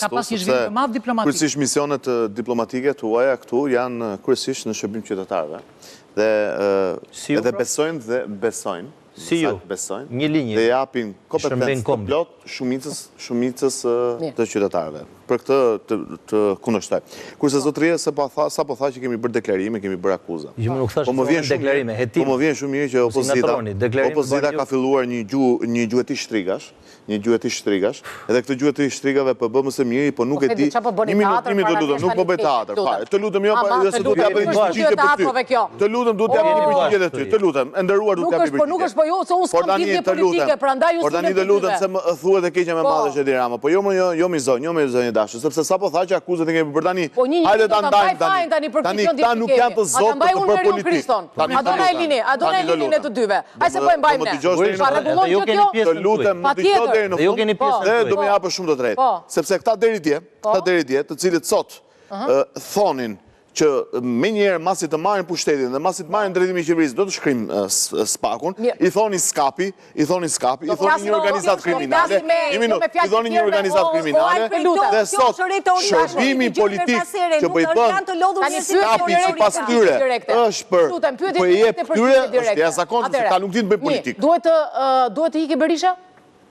Ka pas një zhvillim madh diplomatik. Kryesisht misionet diplomatike tuaja këtu janë kryesisht në shërbim qytetarëve. Dhe edhe besojnë, një linjë, dhe japin kompetencë të plot shumicës të qytetarëve. Për këtë të kundërshtoj. Kurse zotëria sa po tha që kemi bërë deklarime, kemi bërë akuza. Po më vjen shumë mirë që opozita ka filluar një gjuhëti shtrigash, edhe këtë gjuhëti shtrigave po bëmë së miri, po nuk e di. Nuk po bëj teatër, fare. Të lutem jo, se duhet t'japë një përgjigje për ty. Të lutem duhet t'japë një përgjigje për ty. Të lutem, e nderuar duhet t'japë një përgjigje. Nuk është po jo, se unë s'kam lidhje politike, prandaj unë s'u Por tani të lutem se më duhet e keqja me madhe që Edi Rama, po jo mi zonjë dashur, sepse sa po tha që akuzat e kemi për tani, hajde ta ndajmë tani, këta nuk janë të zotë të për politikë. Adona Elini të dyve, hajde se po e mbajmë ne. Të lutem, më t'i qdo deri në fund, dhe do me japë shumë të drejtë. Sepse këta deri dje, të cilët sot thonin që me njerë masit të marrin pushtetin dhe masit të marrin drejtimi i qeverisë do të shkrim spakun, i thoni skapi, i thoni një organizat kriminale, i thoni një organizat kriminale, dhe sot shërbimi politik që po i bën skapi si pas tyre, është për po i jep tyre, është jashtëzakonshëm se ta nuk din të bëjnë politik. Duhet të ikë Berisha?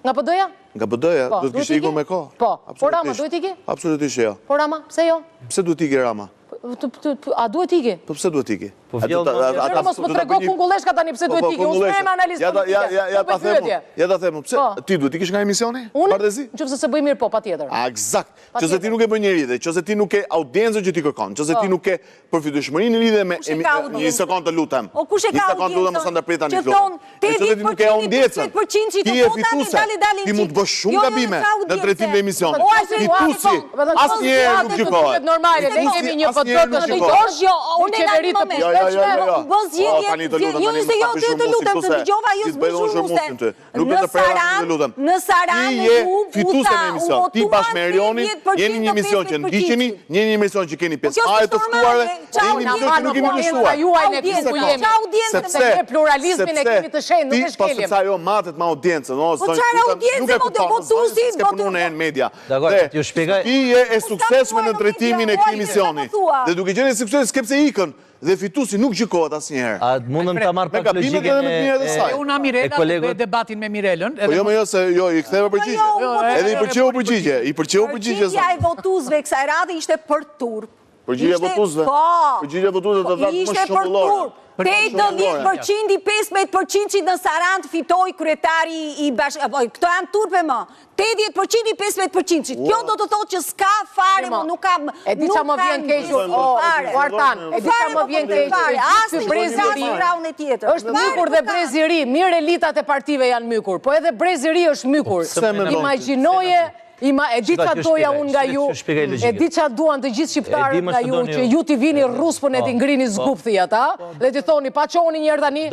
Nga PD-ja? Nga PD-ja, do të kishte ikur me kohë. Po, Rama duhet ikë? Absolutisht jo. Po Rama, pse jo? Pse duhet ikë Rama? A duhet ikë? Po pse duhet ikë? Mos më trego kungulleshka tani pse duhet ikë, unë s'me analizë politike. Ja ta themu, pse ti duhet ikësh nga emisioni? Bardezi? Nëse se bëj mirë po, patjetër. Eksakt. Qëse ti nuk e bën njëri dhe qëse ti nuk ke audiencën që ti kërkon, qëse ti nuk ke përfitueshmërinë në lidhje me një sekond të lutem. Një sekond lutem mos ndërpret tani flokën. Qëse ti nuk ke audiencën, ti je fituese. Ti mund të bësh shumë gabime në drejtim të emisionit. Fituesi asnjëherë nuk gjykohet. Normale, ne kemi një PD të dëgjosh, unë qeveri të Në Sarandë fituese në emision. Ti bashkë me Erioni jeni një emision që ndiqeni, jeni një emision që keni 5 pare të shtuare, jeni një emision që nuk kemi kushtuar. Sepse pluralizmin e kemi të shenjë, nuk e shkelim. Ti pas sa jo matet me audiencën, nuk e kupton, s'ke punuar në media. Ti je e suksesshme në drejtimin e këtij emisioni. Dhe duke qenë sukses skepse ikën dhe fituesi nuk gjykohet asnjëherë. A mundem ta marr pak logjikën e una Mirela në debatin me Mirelën. Po jo se jo i ktheva përgjigje. Edhe i përqeu përgjigje. Përgjigjja e votuesve kësaj radhe ishte për turp. Përgjigjja e votuesve? Përgjigjja e votuesve do të thotë më shumë vëllore. 80% i 15% që në Sarandë fitoi kryetari i bashkë, këto janë turpe më, 80% i 15%, kjo do të thotë që s'ka fare më, nuk ka fare. E di që më vjen kequr, Artan, e di që më vjen kequr, asë breziri është mykur dhe breziri, mirë elitat e partive janë mykur, po edhe breziri është mykur. Imagjinoje, e di qa doja unë nga ju, e di qa duan të gjithë shqiptarët nga ju, që ju t'i vini ruspën e t'i ngrini zgupthi ata, dhe t'i thoni, pa qoni njerë tani,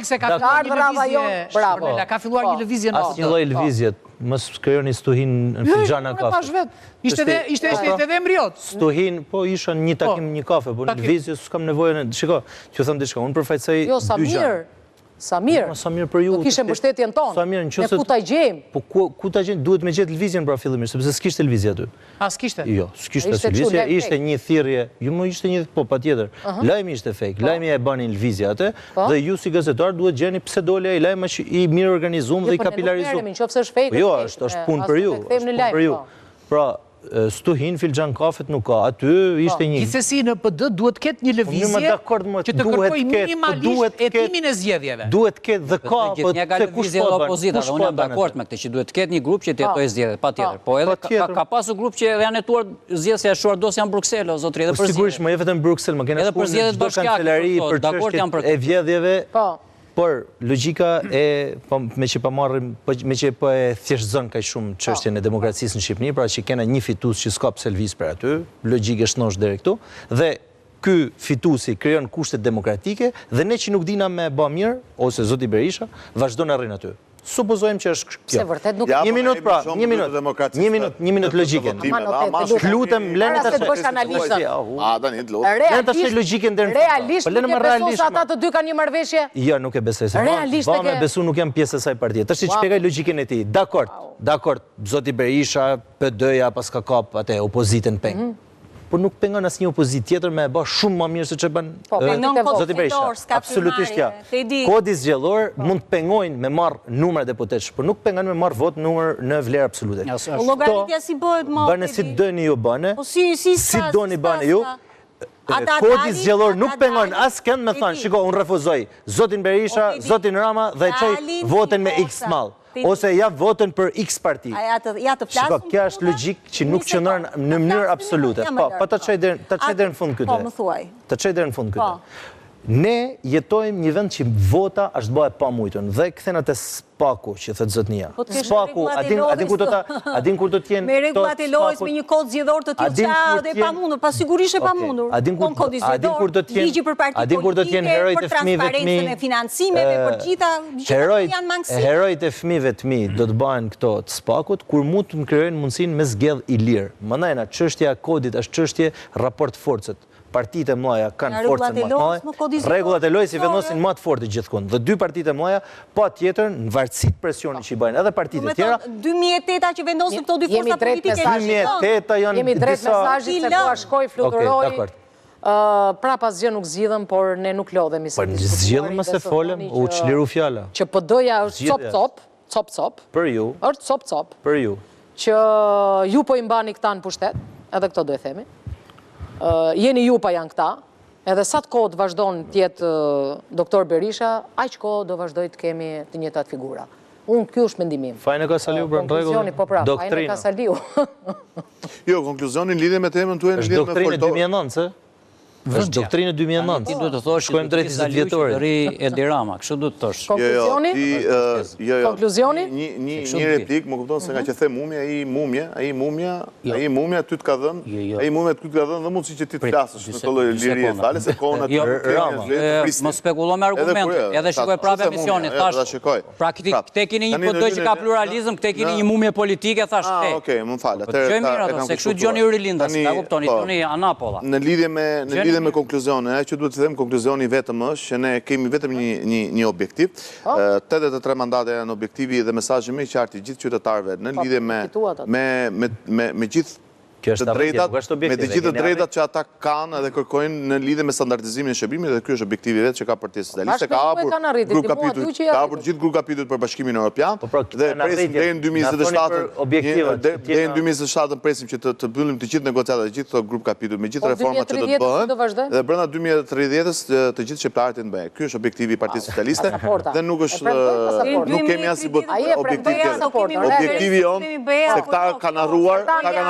se ka ardhë rava jonë, bravo. Ka filluar një lëvizje në asë një loj lëvizjet, mësë skërjoni stuhin në filxana kafe. Ishte edhe embriot. Stuhin, po isha një takim një kafe, po në lëvizje s'kam nevojën e... Shiko, që thëmë diçka, unë përfajtësaj dy gjanë. Samir për ju. Do kishe mbështetjen tonë. Ne ku ta gjejmë? Po ku ta gjejmë? Duhet me gjetë lëvizjen pra fillimisht, sepse s'kishte lëvizje aty. A s'kishte? Jo, s'kishte lëvizje, ishte një thirrje, jo më ishte një, po patjetër. Lajmi ishte fake, lajmi e banin lëvizje atë, dhe ju si gazetar duhet gjeni pse dole ai lajm i mirë organizuar dhe i kapilarizuar. Nëse është fake. Jo, është punë për ju. Pra, stuhin, filxhan kafet nuk ka, aty ishte një... Gjithsesi në PD duhet ketë një lëvizje që të kërkoj minimalisht hetimin e zgjedhjeve. Duhet ketë dhe ka, po të kush po bën. Opozita, unë jam dakord me këtë që duhet ketë një grup që të jetojë zgjedhjet, patjetër. Po edhe ka pasur grup që janë hetuar zgjedhëse e shuardosja në Bruksel, o zotëri, edhe për zgjedhje. Sigurisht, më je vetëm Bruksel, më kena shkuar në çdo kancelari për çështjet e vjedhjeve. Por, logika e, me që pa marrim, me që po e thjeshtëzon kaq shumë çështjen e demokracisë në Shqipëri, pra që kena një fitues që s'ka pse lviz për aty, logjikë është nosh deri këtu, dhe ky fituesi krijon kushtet demokratike dhe ne që nuk dina me bë mirë, ose zoti Berisha, vazhdon arrin aty. Supozojmë që është kjo. Se vërtet nuk... Një minut pra, një minut logjikën. Lutem, lene të bësh analistën. Lene të shë logjikën dhe në fund. Realisht nuk e beson se ata të dy kanë një marrëveshje? Jo, nuk e besoj. Realisht e ke? Ba me besu nuk jam pjesë e saj partije. Të shë shpjegaj logjikën e ti. Dakord, zoti Berisha, PD-ja, pas ka kap atë opozitën peng. Por nuk pengon asnjë opozit tjetër me e bë shumë më mirë se ç'e bën zoti Berisha. Absolutisht ja. Kodi zgjedhor mund të pengojnë me marr numra deputetësh, por nuk pengon me marr vot numër në vlerë absolute. Llogaritja si bëhet më? Bëne si dëni ju bëne. Si doni bëne ju. Kodi zgjedhor nuk pengon askënd me thënë, shiko, unë refuzoj zotin Berisha, zotin Rama dhe çoj votën me X mall. Ose ja votën për X parti. Shiko, kja është logjik që nuk qëndron në mënyrë absolute. Po, ta çoj deri në fund këtë. Po, më thuaj. Ta çoj deri në fund këtë. Ne jetojmë një vend që vota është bëhe pa mujtën dhe këthenat e spaku që thëtë zotnia. Spaku, adin kur do t'jenë... Me regullat e lojës me një kod zjedhor të tjilë qa dhe pa mundur, pa sigurisht e pa mundur. Kon kodi zjedhor, ligji për parti politike, për transparentën e financimeve, për gjitha, janë mangësi. Herojt e fëmijëve të mi do të bëhen këto të spakut, kur mund të më krijojnë mundësinë me zgjedh i lirë. Mëndajna, çështja e kodit është çështje raport forcët. Partitë e mëdha kanë forcën më të madhe. Rregullat e lojës i vendosin më të fortë gjithkund. Dhe dy partitë e mëdha patjetër në varësi të presionit që i bëjnë edhe partitë e tjera. 2008 që vendosin këto dy forca politike. 2008 janë jemi drejt mesazhit se po shkoj fluturoj. Pra pas gjë nuk zgjidhem, por ne nuk lodhemi. Po zgjidhem se folëm, u çliru fjala. Që PD-ja është cop-cop. Për ju. Është cop-cop. Për ju. Që ju po i mbani këta në pushtet, edhe këto do e themi. Jeni ju pa janë këta, edhe sa të kohë të vazhdojnë tjetë doktor Berisha, aq kohë do vazhdoj të kemi të njëjtat figura. Unë kjo është mendimim. Fajnë ka saliu për në regullë? Po pra, fajnë ka saliu. Jo, konkluzionin lidhe me temën të e në lidhe me folto. Është doktrinë 2009, është doktrinë 2009. Ti duhet të thosh që duhet të saliu që të ri Edi Rama, kështu duhet të thosh. Konkluzionin? Një replik, më kupton se nga që the mumja, ai mumja ty të ka dhënë, dhe mundësi që ti të flasësh në të lojë liri e thale, se kohën aty mos spekulo me argumente, edhe shikoj prapë emisionit, thash, pra këte kini një PD që ka pluralizëm, këte kini një mumje politike, thash, Okej, më falë. Po të gjoj mirë ato, se kështu gjoni Urilinda, se ka kuptoni, toni anapolla. Në lidhje me konkluzione, që duhet të them konkluzjoni vetëm është që ne kemi vetëm një objektiv. 83 mandate janë objektivi dhe mesazhi më i qartë i gjithë qytetarëve në lidhje me gjithë me të gjithë drejtat që ata kanë edhe kërkojnë në lidhje me standardizimin e shërbimit, dhe ky është objektivi vetë që ka Partia Socialiste, ka hapur gjithë grup kapitull për Bashkimin Evropian dhe presim deri në 2027 presim që të mbyllim të gjithë negociatat, të gjithë këto grup kapitull me gjithë reformat që do të bëhen dhe brenda 2030-s të gjithë shqiptarët të bëjnë. Ky është objektivi i Partisë Socialiste dhe nuk kemi asnjë objektiv tjetër. Objektivi jonë se këta kanë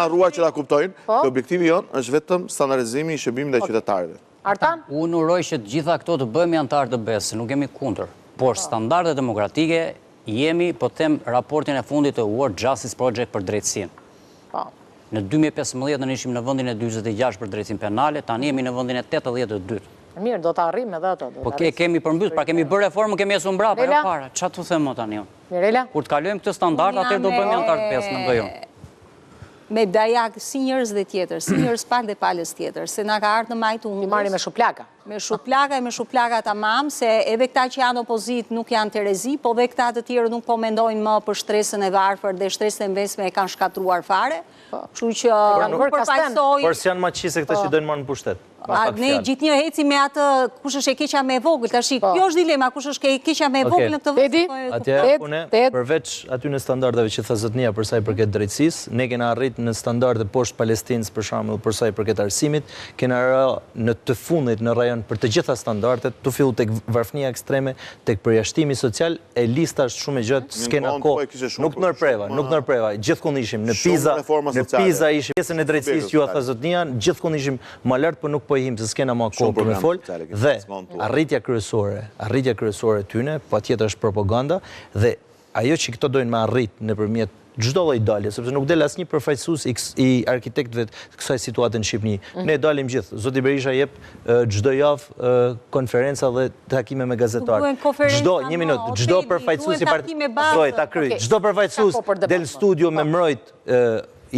harruar që kuptojnë, që objektivi jonë është vetëm standardizimi i shërbimit ndaj qytetarëve. Artan? Unë uroj që të gjitha këto të bëjmë antarë të BES, nuk jemi kundër, por standardet demokratike jemi, po them raportin e fundit të World Justice Project për drejtësinë. Në 2015 në ishim në vendin e 46 për drejtësinë penale, tani jemi në vendin e 82. Mirë, do të arrim edhe ato. Po kemi përmbys, pra kemi bërë reformën, kemi esu mbrapa, jo para. Çfarë të them tani unë? Mirela? Kur të kalojmë këtë standard, atëherë do bëjmë antarë të BES në bëjon. Me dajak si njërës dhe tjetër, si njërës palë dhe palës tjetër, se nga ka ardhë në majtë unë. Një marri me shuplaka. Me shuplaka e me shuplaka ta mamë, se edhe këta që janë opozit nuk janë terezi, po dhe këta të tjerë nuk po mendojnë më për shtresën e varfër dhe shtresën e mbesme e kanë shkatruar fare. Që që nuk përfaqësoj... Por si janë maqise këta që dojnë marë në pushtet? Ne gjithë një heci me atë kush është e keqa me vogël, tash kjo është dilema, kush është e keqa me vogël në këtë vend. Atje une, përveç aty në standardeve që tha zotnia për sa i përket drejtësisë, ne kena arrit në standarde poshtë Palestinës për shembull për sa i përket arsimit, kena në të fundit në rajon për të gjitha standardet, tu fillu tek varfënia ekstreme, tek përjashtimi social, e lista është shumë e gjatë, s'kena kohë. Nuk ndërpreva, gjithkund ishim në Pisa ishim pjesën e drejtësisë ju tha zotnia, gjithkund ishim më lart, por nuk po ihim se s'kena më kohë për me fol, dhe arritja kryesore tyne, patjetër është propaganda, dhe ajo që këto dojnë me arrit nëpërmjet çdo lloj dalje, sepse nuk del asnjë përfaqësues i arkitektëve të kësaj situate në Shqipëri. Ne dalim gjithë. Zoti Berisha jep çdo javë konferenca dhe takime me gazetarë. Çdo përfaqësues i partisë, çdo përfaqësues del studio me mbrojt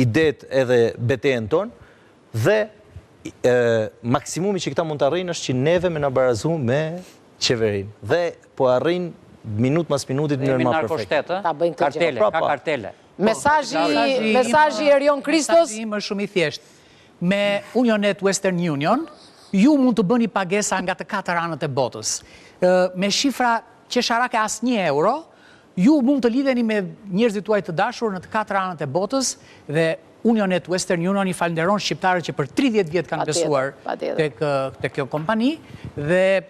idet edhe betejën tonë, dhe maksimumi që këta mund të arrijnë është që neve me në barazu me qeverinë. Dhe po arrijnë minut mas minutit në nërma perfekt. Kartele, ka kartele. Mesazhi Erion Kristos. Mesazhi im është shumë i thjeshtë. Me Unionet Western Union, ju mund të bëni pagesa nga të 4 anët e botës. Me shifra qesharake as €1, ju mund të lidheni me njerëzit tuaj të dashur në të 4 anët e botës dhe Unionet Western Union i falenderon shqiptarët që për 30 vjet kanë besuar tek kjo kompani dhe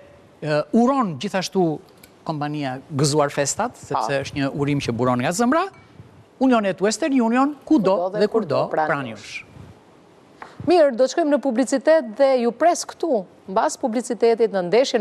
uron gjithashtu kompania gëzuar festat, sepse është një urim që buron nga zëmbra. Unionet Western Union, kudo dhe kurdo pranë jush. Mirë, do të shkojmë në publicitet dhe ju pres këtu, mbas publicitetit në ndeshjen